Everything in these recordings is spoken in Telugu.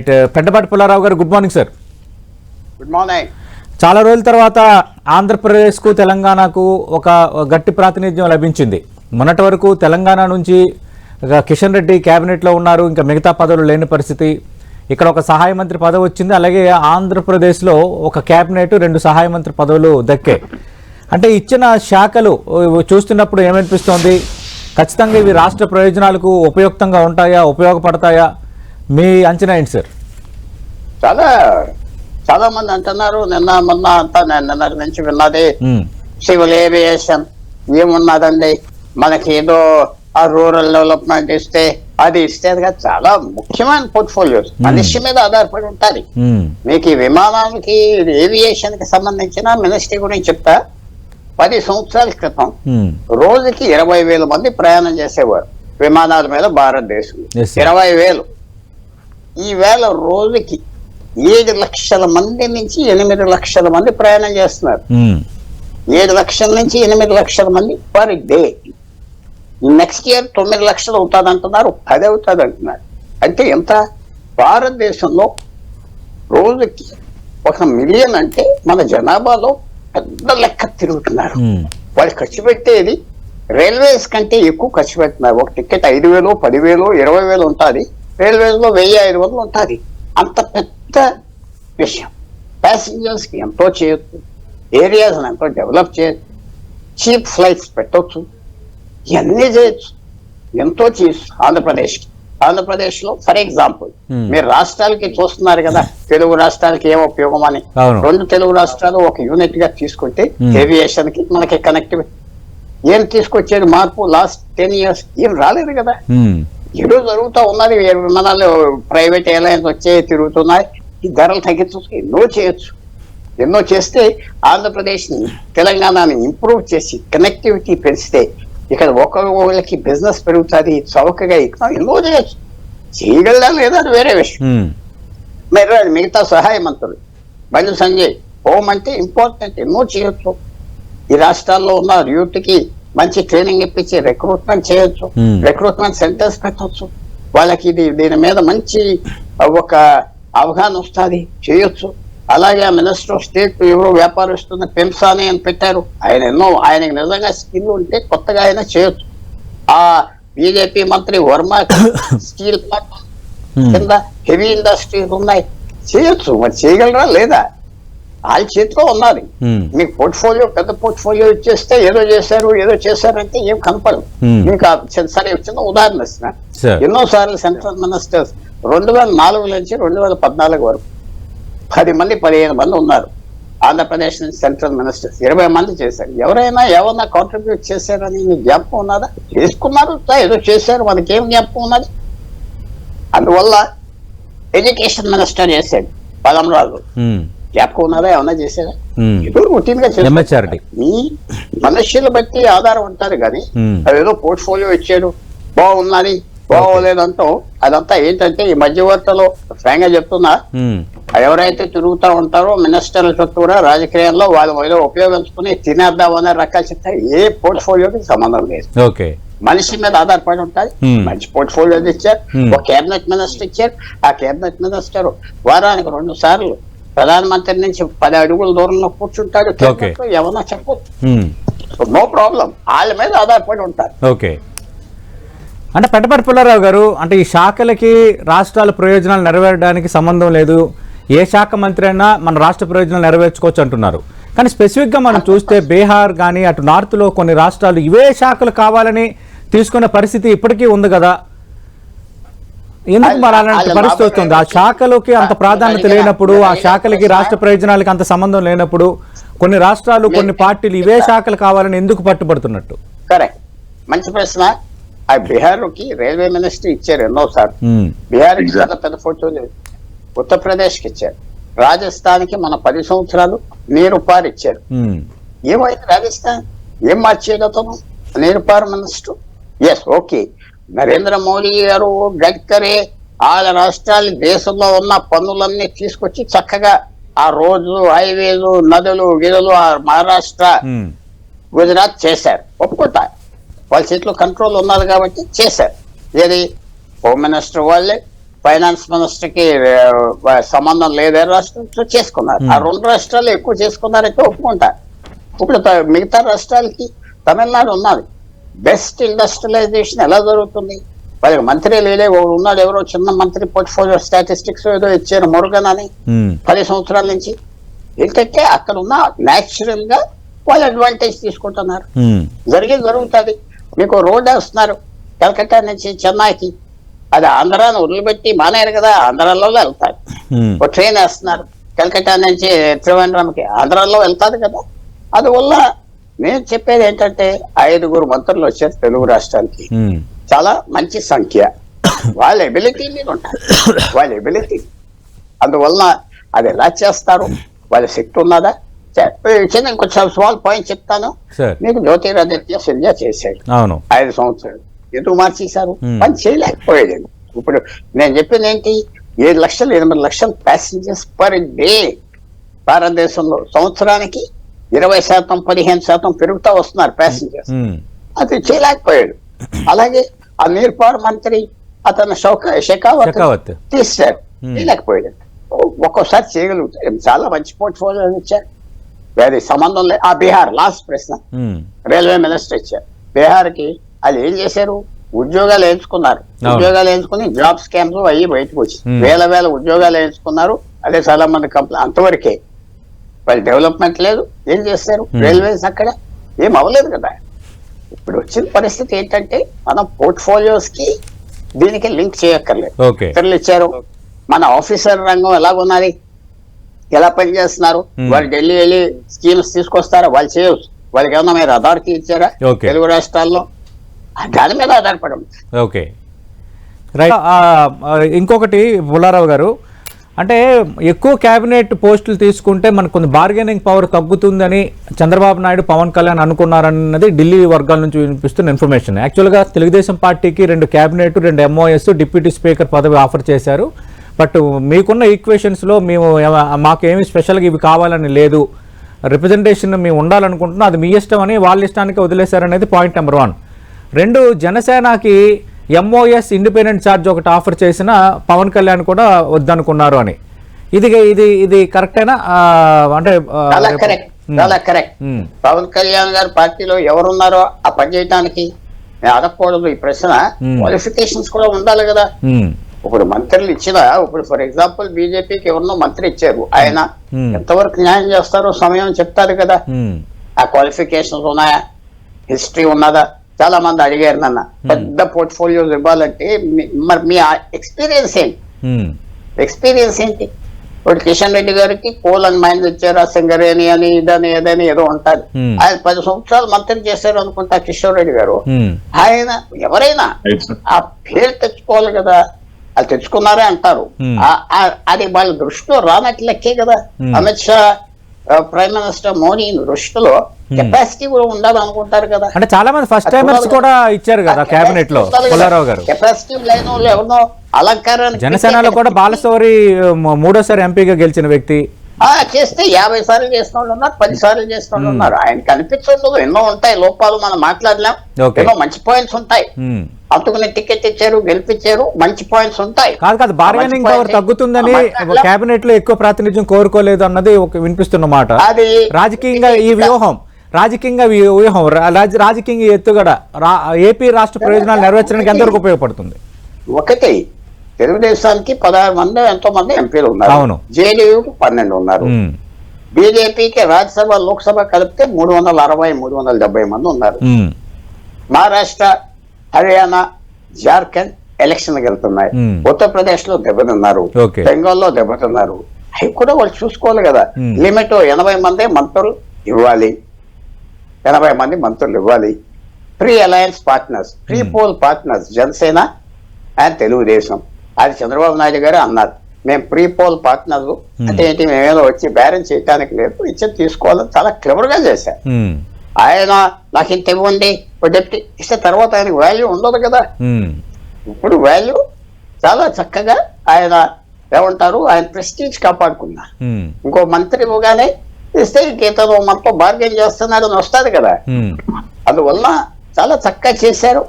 రైట్. పెంటపాటి పుల్లారావు గారు, good morning sir. Good morning. చాలా రోజుల తర్వాత ఆంధ్రప్రదేశ్కు తెలంగాణకు ఒక గట్టి ప్రాతినిధ్యం లభించింది. మొన్నటి వరకు తెలంగాణ నుంచి కిషన్ రెడ్డి క్యాబినెట్లో ఉన్నారు, ఇంకా మిగతా పదవులు లేని పరిస్థితి. ఇక్కడ ఒక సహాయ మంత్రి పదవి వచ్చింది, అలాగే ఆంధ్రప్రదేశ్లో ఒక క్యాబినెట్, 2 సహాయ మంత్రి పదవులు దక్కాయి. అంటే ఇచ్చిన శాఖలు చూస్తున్నప్పుడు ఏమనిపిస్తోంది? ఖచ్చితంగా ఇవి రాష్ట్ర ప్రయోజనాలకు ఉపయుక్తంగా ఉంటాయా, ఉపయోగపడతాయా? మీ అంచనా ఏంటి సార్? చాలా మంది అంటున్నారు, నిన్న మొన్న అంతా నిన్న నుంచి విన్నది సివిల్ ఏవియేషన్ ఏమున్నదండి, మనకి ఏదో ఆ రూరల్ డెవలప్మెంట్ ఇస్తే అది చాలా ముఖ్యమైన పోర్ట్ఫోలియోస్ మనిషి మీద ఆధారపడి ఉంటుంది. మీకు ఈ విమానాలకి ఏవియేషన్ కి సంబంధించిన మినిస్ట్రీ గురించి చెప్తా. 10 సంవత్సరాల క్రితం రోజుకి 20,000 మంది ప్రయాణం చేసేవారు విమానాల మీద భారతదేశం. 20,000. ఈ వేళ రోజుకి 7 లక్షల మంది నుంచి 8 లక్షల మంది ప్రయాణం చేస్తున్నారు. 7 లక్షల నుంచి 8 లక్షల మంది పర్ డే. నెక్స్ట్ ఇయర్ 9 లక్షలు అవుతుంది అంటున్నారు, 10 అవుతుంది అంటున్నారు. అంటే ఎంత? భారతదేశంలో రోజుకి 1 మిలియన్ అంటే మన జనాభాలో పెద్ద లెక్క తిరుగుతున్నారు. వాళ్ళు ఖర్చు పెట్టేది రైల్వేస్ కంటే ఎక్కువ ఖర్చు పెడుతున్నారు. ఒక టికెట్ 5,000, 10,000, 20,000 ఉంటుంది. రైల్వేస్ లో 1,000-500 ఉంటుంది. అంత పెద్ద విషయం. ప్యాసింజర్స్ కి ఎంతో చేయొచ్చు, ఏరియాస్ ఎంతో డెవలప్ చేయొచ్చు, చీప్ ఫ్లైట్స్ పెట్టవచ్చు, ఇవన్నీ చేయొచ్చు, ఎంతో చేయొచ్చు. ఆంధ్రప్రదేశ్ లో ఫర్ ఎగ్జాంపుల్ మీరు రాష్ట్రాలకి చూస్తున్నారు కదా, తెలుగు రాష్ట్రాలకి ఏం ఉపయోగం అని. 2 తెలుగు రాష్ట్రాలు ఒక యూనిట్ గా తీసుకుంటే ఏవియేషన్ కి మనకి కనెక్టివిటీ ఏం తీసుకొచ్చేది మార్పు? లాస్ట్ 10 years ఏం రాలేదు కదా. ఏదో జరుగుతూ ఉన్నది. విమానాలు ప్రైవేట్ ఎయిర్లైన్స్ వచ్చే తిరుగుతున్నాయి. ఈ ధరలు తగ్గించవచ్చు, ఎన్నో చేయొచ్చు. ఎన్నో చేస్తే ఆంధ్రప్రదేశ్ ని తెలంగాణని ఇంప్రూవ్ చేసి కనెక్టివిటీ పెంచితే ఇక్కడ ఒకరికి బిజినెస్ పెరుగుతుంది, చౌకగా ఎన్నో చేయొచ్చు. చేయగలదా లేదా అది వేరే విషయం. మరి మిగతా సహాయ మంత్రులు బండి సంజయ్, హోమ్ అంటే ఇంపార్టెంట్, ఎన్నో చేయొచ్చు. ఈ రాష్ట్రాల్లో ఉన్న యూత్ కి మంచి ట్రైనింగ్ ఇప్పించి రిక్రూట్మెంట్ చేయొచ్చు, రిక్రూట్మెంట్ సెంటర్స్ పెట్టవచ్చు. వాళ్ళకి దీని మీద మంచి ఒక అవగాహన వస్తుంది, చేయొచ్చు. అలాగే మినిస్టర్ ఆఫ్ స్టేట్ ఎవరో వ్యాపారస్తున్న పెంసాని అని పెట్టారు. ఆయనకి నిజంగా స్కిల్ ఉంటే కొత్తగా ఆయన చేయొచ్చు. ఆ బీజేపీ మంత్రి వర్మ స్టీల్ ప్లాంట్ కింద హెవీ ఇండస్ట్రీస్ ఉన్నాయి, చేయొచ్చు. మరి చేయగలరా లేదా? వాళ్ళ చేతిలో ఉన్నది. మీకు పోర్ట్ఫోలియో, పెద్ద పోర్ట్ఫోలియో ఇచ్చేస్తే ఏదో చేశారంటే ఏం కనపడదు. మీకు సరే చిన్న ఉదాహరణ ఇస్తున్నా. ఎన్నోసార్లు సెంట్రల్ మినిస్టర్స్ 2004 నుంచి 2014 వరకు 10 మంది 15 మంది ఉన్నారు ఆంధ్రప్రదేశ్ నుంచి సెంట్రల్ మినిస్టర్స్. 20 మంది చేశారు. ఎవరన్నా కాంట్రిబ్యూట్ చేశారని మీకు జ్ఞాపకం ఉన్నదా? చేసుకున్నారు, ఏదో చేశారు, మనకేం జ్ఞాపకం ఉన్నది? అందువల్ల ఎడ్యుకేషన్ మినిస్టర్ చేశాడు పదమరాజు, జ్ఞాపకం ఉన్నదా? ఏమన్నా చేశారా? ఏదో రొటీన్ గా చేశారు. మీ మనుష్యులు బట్టి ఆధారం ఉంటారు కానీ అదేదో పోర్ట్ఫోలియో ఇచ్చాడు బాగున్నది బాగోలేదంటాం. అదంతా ఏంటంటే ఈ మధ్యవర్తలో స్వయంగా చెప్తున్నా, ఎవరైతే తిరుగుతూ ఉంటారో మినిస్టర్ల చుట్టూరా రాజకీయాల్లో వాళ్ళు ఏదో ఉపయోగించుకుని తినేద్దామనే రకాలు చెప్తారు. ఏ పోర్ట్ఫోలియోకి సంబంధం లేదు. మనిషి మీద ఆధారపడి ఉంటారు. మంచి పోర్ట్ఫోలియో ఇచ్చారు, ఒక కేబినెట్ మినిస్టర్ ఇచ్చారు. ఆ కేబినెట్ మినిస్టర్ వారానికి 2 సార్లు ప్రధానమంత్రి నుంచి 10 అడుగుల దూరంలో కూర్చుంటాడు. ఏమన్నా చెప్పొచ్చు, నో ప్రాబ్లం. వాళ్ళ మీద ఆధారపడి ఉంటారు. అంటే పెంటపాటి పుల్లారావు గారు, అంటే ఈ శాఖలకి రాష్ట్రాల ప్రయోజనాలు నెరవేరడానికి సంబంధం లేదు, ఏ శాఖ మంత్రి అయినా మన రాష్ట్ర ప్రయోజనాలు నెరవేర్చుకోవచ్చు అంటున్నారు. కానీ స్పెసిఫిక్గా మనం చూస్తే బీహార్ కానీ అటు నార్త్లో కొన్ని రాష్ట్రాలు ఇవే శాఖలు కావాలని తీసుకునే పరిస్థితి ఇప్పటికీ ఉంది కదా. ఎందుకు మరి అలాంటి పరిస్థితి వస్తుంది? ఆ శాఖలకి అంత ప్రాధాన్యత లేనప్పుడు, ఆ శాఖలకి రాష్ట్ర ప్రయోజనాలకి అంత సంబంధం లేనప్పుడు కొన్ని రాష్ట్రాలు, కొన్ని పార్టీలు ఇవే శాఖలు కావాలని ఎందుకు పట్టుబడుతున్నట్టు? కరెక్ట్, మంచి ప్రశ్న. ఆ బీహార్కి రైల్వే మినిస్ట్రీ ఇచ్చారు ఎన్నోసార్లు. బీహార్ చాలా పెద్ద ఫోటో లేదు. ఉత్తరప్రదేశ్ కి ఇచ్చారు. రాజస్థాన్ కి మన 10 సంవత్సరాలు నీరు పారు ఇచ్చారు. ఏమైంది రాజస్థాన్? ఏం మార్చేయగలుగుతాము? నీరు పారు minister. Yes, okay. Narendra Modi garu, Gadkari వాళ్ళ రాష్ట్రాలు దేశంలో ఉన్న పన్నులన్నీ తీసుకొచ్చి చక్కగా ఆ రోజు హైవేలు, నదులు, గిరులు మహారాష్ట్ర, గుజరాత్ చేశారు. ఒప్పుకుంటా, వాళ్ళ చేతిలో కంట్రోల్ ఉన్నది కాబట్టి చేశారు. ఏది హోమ్ మినిస్టర్ వాళ్ళే, ఫైనాన్స్ మినిస్టర్ కి సంబంధం లేదే రాష్ట్రంతో చేసుకున్నారు. ఆ 2 రాష్ట్రాలు ఎక్కువ చేసుకున్నారైతే ఒప్పుకుంటారు. ఇప్పుడు మిగతా రాష్ట్రాలకి తమిళనాడు ఉన్నది. బెస్ట్ ఇండస్ట్రియలైజేషన్ ఎలా జరుగుతుంది? వాళ్ళకి మంత్రి లేడే ఉన్నాడు, ఎవరో చిన్న మంత్రి పోర్ట్ఫోలియో స్టాటిస్టిక్స్ ఏదో ఇచ్చారు మురుగన్ అని 10 సంవత్సరాల నుంచి. ఏంటంటే అక్కడ ఉన్న న్యాచురల్ గా వాళ్ళు అడ్వాంటేజ్ తీసుకుంటున్నారు. జరుగుతుంది. మీకు రోడ్ వేస్తున్నారు కలకత్తా నుంచి చెన్నైకి, అది ఆంధ్రాను వదిలిపెట్టి మానేరు కదా, ఆంధ్రాలో వెళ్తారు. ఒక ట్రైన్ వేస్తున్నారు కలకత్తా నుంచి త్రివేంద్రంకి, ఆంధ్రాలో వెళ్తారు కదా. అందువల్ల నేను చెప్పేది ఏంటంటే 5 మంత్రులు వచ్చారు తెలుగు రాష్ట్రానికి, చాలా మంచి సంఖ్య. వాళ్ళ ఎబిలిటీ మీద ఉంటారు, వాళ్ళ ఎబిలిటీ. అందువల్ల అది ఎలా చేస్తారు, వాళ్ళ శక్తి ఉన్నదా? చిన్న కొంచెం స్మాల్ పాయింట్ చెప్తాను మీకు. జ్యోతిరాదిత్య సింధ్యా చేశాడు 5 సంవత్సరాలు. ఎందుకు మార్చేశారు? పని చేయలేకపోయాడు. ఇప్పుడు నేను చెప్పింది ఏంటి, 7 లక్షలు 8 లక్షల ప్యాసింజర్స్ పర్ డే భారతదేశంలో. సంవత్సరానికి 20% 15% పెరుగుతా వస్తున్నారు ప్యాసింజర్స్. అది చేయలేకపోయాడు. అలాగే ఆ నీర్పాడు మంత్రి అతను షెకావత్ తీశారు, చేయలేకపోయాడు. ఒక్కోసారి చేయగలుగుతారు. చాలా మంచి పోర్ట్ఫోలియో ఇచ్చారు, అది సంబంధం లేదు. ఆ బీహార్ లాస్ట్ ప్రశ్న, రైల్వే మినిస్టర్ ఇచ్చారు బీహార్కి. అది ఏం చేశారు? ఉద్యోగాలు వేయించుకున్నారు. ఉద్యోగాలు వేయించుకుని జాబ్ స్కామ్స్ అయ్యి బయటకు వచ్చి వేల ఉద్యోగాలు వేయించుకున్నారు. అదే చాలా మంది కంపెనీ, అంతవరకే. వాళ్ళు డెవలప్మెంట్ లేదు. ఏం చేస్తారు? రైల్వేస్ అక్కడ ఏం అవ్వలేదు కదా. ఇప్పుడు వచ్చిన పరిస్థితి ఏంటంటే మనం పోర్ట్ఫోలియోస్ కి దీనికి లింక్ చేయక్కర్లేదు. ఇతరులు ఇచ్చారు. మన ఆఫీసర్ రంగం ఎలాగున్నది, ఎలా పనిచేస్తున్నారు, వాళ్ళు ఢిల్లీ వెళ్ళి స్కీమ్స్ తీసుకొస్తారా? వాళ్ళు చేయవచ్చు. వాళ్ళకి ఏమన్నా మీరు అథారిటీ ఇచ్చారా తెలుగు రాష్ట్రాల్లో? దాని మీద ఆధారపడం. Okay, right. ఇంకొకటి పుల్లారావు గారు, అంటే ఎక్కువ క్యాబినెట్ పోస్టులు తీసుకుంటే మనకు కొంచెం బార్గెనింగ్ పవర్ తగ్గుతుందని చంద్రబాబు నాయుడు, పవన్ కళ్యాణ్ అనుకున్నారన్నది ఢిల్లీ వర్గాల నుంచి వినిపిస్తున్న ఇన్ఫర్మేషన్. యాక్చువల్గా తెలుగుదేశం పార్టీకి 2 క్యాబినెట్, 2 MOS, డిప్యూటీ స్పీకర్ పదవి ఆఫర్ చేశారు. బట్ మీకున్న ఈక్వేషన్స్లో మాకు ఏమి స్పెషల్గా ఇవి కావాలని లేదు, రిప్రజెంటేషన్ మేము ఉండాలనుకుంటున్నాం, అది మీ ఇష్టం అని వాళ్ళ ఇష్టానికి వదిలేశారనేది పాయింట్ నెంబర్ 1. 2, జనసేనకి MOS ఇండిపెండెంట్ ఛార్జ్ ఒకటి ఆఫర్ చేసిన పవన్ కళ్యాణ్ కూడా వద్దనుకున్నారు అని. ఇది కరెక్టేనా? అంటే చాలా కరెక్ట్. పవన్ కళ్యాణ్ గారి పార్టీలో ఎవరున్నారో ఆ పని చేయడానికి అడగకూడదు. ఈ ప్రశ్న క్వాలిఫికేషన్స్ కూడా ఉండాలి కదా. ఇప్పుడు మంత్రులు ఇచ్చిన, ఇప్పుడు ఫర్ ఎగ్జాంపుల్ బీజేపీకి ఎవరినో మంత్రి ఇచ్చారు, ఆయన ఎంతవరకు న్యాయం చేస్తారో సమయం చెప్తారు కదా. ఆ క్వాలిఫికేషన్స్ ఉన్నాయా, హిస్టరీ ఉన్నదా? చాలా మంది అడిగారు నన్ను, పెద్ద పోర్ట్ఫోలియోస్ ఇవ్వాలంటే మరి మీ ఎక్స్పీరియన్స్ ఏంటి? ఇప్పుడు కిషన్ రెడ్డి గారికి కోల్ అండ్ మైన్స్ ఇచ్చారు, సింగరేణి అని ఇదని ఏదని ఏదో ఉంటారు. ఆయన 10 సంవత్సరాలు మంత్రి చేశారు అనుకుంటా కిషోర్ రెడ్డి గారు. ఆయన ఎవరైనా ఆ పేరు తెచ్చుకోవాలి కదా. అది తెచ్చుకున్నారే అంటారు, అది వాళ్ళ దృష్టిలో రానట్లెక్కే కదా. అమిత్ షా, ప్రైమ్ మినిస్టర్ మోడీ దృష్టిలో కెపాసిటీ కూడా ఉండాలనుకుంటారు కదా. అంటే చాలా మంది ఫస్ట్ టైమర్స్ కూడా ఇచ్చారు కదా క్యాబినెట్ లో. పుల్లారావు గారు, కెపాసిటీ లేని వాళ్ళు ఎవరినో అలంకారానికి, జనసేనలో కూడా బాలశౌరి 3వ ఎంపీగా గెలిచిన వ్యక్తి, చేస్తే 50 సార్లు చేసిన వాళ్ళు ఉన్నారు, 10 సార్లు చేసిన వాళ్ళు ఉన్నారు. ఆయన కనిపించదు. ఎన్నో ఉంటాయి లోపాలు, మనం మాట్లాడలేం. ఎన్నో మంచి పాయింట్స్ ఉంటాయి. అందుకని టికెట్ ఇచ్చారు, గెలిపించారు, మంచి పాయింట్స్ ఉంటాయి. కాదు, బార్గెనింగ్ పవర్ తగ్గుతుందని కేబినెట్ లో ఎక్కువ ప్రాతినిధ్యం కోరుకోలేదు అన్నది ఒక వినిపిస్తున్న మాట. అది రాజకీయంగా ఈ వ్యూహం, రాజకీయ ఎత్తుగడ ఏపీ రాష్ట్ర ప్రయోజనాలు నెరవేర్చడానికి ఎంతవరకు ఉపయోగపడుతుంది? ఒకటి, తెలుగుదేశానికి 16 మంది ఎంతో మంది ఎంపీలు ఉన్నారు. అవును. జేడీయూకి 12 ఉన్నారు. బీజేపీకి రాజ్యసభ, లోక్సభ కలిపితే 360, 370 మంది ఉన్నారు. మహారాష్ట్ర, హర్యానా, జార్ఖండ్ ఎలక్షన్ వెళ్తున్నాయి. ఉత్తరప్రదేశ్ లో దెబ్బతిన్నారు, బెంగాల్లో దెబ్బతిన్నారు. అవి కూడా వాళ్ళు చూసుకోవాలి కదా. లిమిట్ 80 మంది మంత్రులు ఇవ్వాలి, 80 మంది మంత్రులు ఇవ్వాలి. Pre alliance partners, pre poll partners Janasena and Telugu Desam. అది చంద్రబాబు నాయుడు గారు అన్నారు, మేము ప్రీ పోల్ పార్ట్నర్స్ అంటే ఏంటి, మేమేదో వచ్చి బేరం చేయడానికి లేదు, ఇచ్చి తీసుకోవాలని చాలా క్లెవర్ గా చేశారు. ఆయన నాకు ఇంత ఇవ్వండి డిప్యూటీ ఇస్తే తర్వాత ఆయనకు వాల్యూ ఉండదు కదా. ఇప్పుడు వాల్యూ చాలా చక్కగా ఆయన ఏమంటారు, ఆయన ప్రెస్టీజ్ కాపాడుకున్నారు. ఇంకో మంత్రి ఇవ్వగానే ఇస్తే ఇంకేతను మనతో బార్గెన్ చేస్తున్నాడు అని వస్తుంది కదా. అందువల్ల చాలా చక్కగా చేశారు.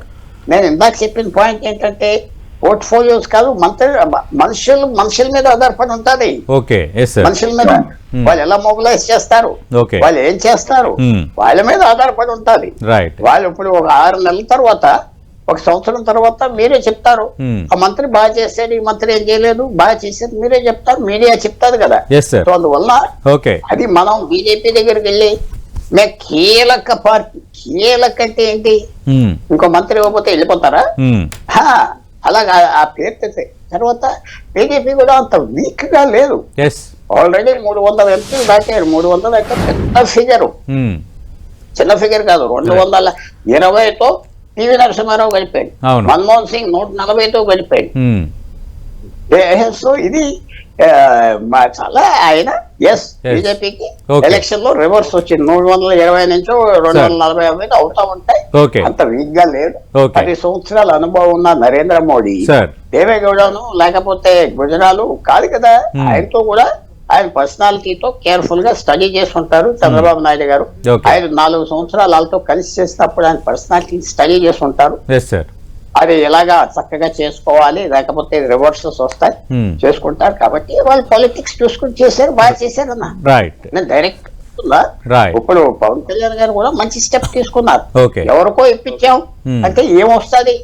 నేను ఇందాక చెప్పిన పాయింట్ ఏంటంటే పోర్ట్ఫోలియోస్ కాదు, మనుషుల మీద ఆధారపడి ఉంటది. Okay, yes sir. మనుషుల మీద వాళ్ళు ఎలా మొబిలైజ్ చేస్తారు, ఓకే, వాళ్ళు ఏం చేస్తారు, వాళ్ళ మీద ఆధారపడి ఉంటది. రైట్. వాళ్ళు ఇప్పుడు ఒక 6 నెలల తర్వాత, ఒక సంవత్సరం తర్వాత మీరే చెప్తారు, ఆ మంత్రి బాగా చేశాడు, ఈ మంత్రి ఏం చేయలేదు, బాగా చేశాడు మీరే చెప్తారు, మీడియా చెప్తాది కదా. Yes sir. సో అందువల్ల ఓకే, అది మనం బీజేపీ దగ్గరికి వెళ్ళి మేము కీలక పార్టీ, కీలక అంటే ఏంటి, ఇంకో మంత్రి ఇవ్వకపోతే వెళ్ళిపోతారా? అలాగా ఆ పేరు తెస్తే తర్వాత బీజేపీ కూడా అంత వీక్ గా లేదు. ఆల్రెడీ 300 ఎంపీలు దాటారు. 300 అంటే పెద్ద ఫిగరు, చిన్న ఫిగర్ కాదు. 220తో పివి నరసింహారావు గడిపాడు, మన్మోహన్ సింగ్ 140తో గడిపాడు. సో ఇది చాలా ఆయన బీజేపీకి ఎలక్షన్ లో రివర్స్ వచ్చింది. 320 నుంచి 240 అవుతా ఉంటాయి. అంత వీక్ గా లేదు. 10 సంవత్సరాల అనుభవం ఉన్న నరేంద్ర మోడీ, దేవేగౌడను లేకపోతే గుజరాలు కాదు కదా. ఆయనతో కూడా ఆయన పర్సనాలిటీతో కేర్ఫుల్ గా స్టడీ చేసి ఉంటారు చంద్రబాబు నాయుడు గారు. ఆయన 4 సంవత్సరాలు వాళ్ళతో కలిసి చేసినప్పుడు ఆయన పర్సనాలిటీ స్టడీ చేసి ఉంటారు. అది ఎలాగా చక్కగా చేసుకోవాలి, లేకపోతే రివర్సెస్ వస్తాయి, చేసుకుంటారు. కాబట్టి వాళ్ళు పాలిటిక్స్ చూసుకుని చేశారు, బాగా చేశారు అన్న. నేను డైరెక్ట్ ఇప్పుడు పవన్ కళ్యాణ్ గారు కూడా మంచి స్టెప్ తీసుకున్నారు. ఎవరికో ఇప్పించాం అంటే ఏమొస్తుంది,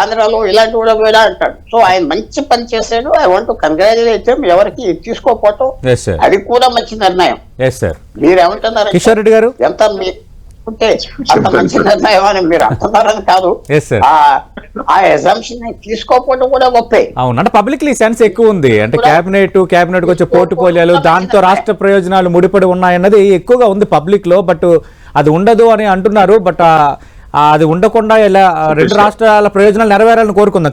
ఆంధ్రాలో ఇలాంటి కూడా వేడా అంటాడు. సో ఆయన మంచి పని చేశాడు. I want to congratulate him. ఎవరికి తీసుకోకపోవటం అది కూడా మంచి నిర్ణయం. మీరేమంటున్నారు కిషోర్ రెడ్డి గారు? ఎంత ఉంటే అంత మంచి నిర్ణయం అని మీరు అంటున్నారని కాదు, ఆ ఎగ్జామ్షన్ తీసుకోకపోవడం కూడా గొప్పే. అవును, అంటే పబ్లిక్లీ సెన్స్ ఎక్కువ ఉంది. అంటే క్యాబినెట్ వచ్చే పోర్ట్ఫోలియోలు, దాంతో రాష్ట్ర ప్రయోజనాలు ముడిపడి ఉన్నాయన్నది ఎక్కువగా ఉంది పబ్లిక్ లో. బట్ అది ఉండదు అని అంటున్నారు. బట్ అది ఉండకుండా ఇలా 2 రాష్ట్రాల ప్రయోజనాలు నెరవేరాలని కోరుకుందాం.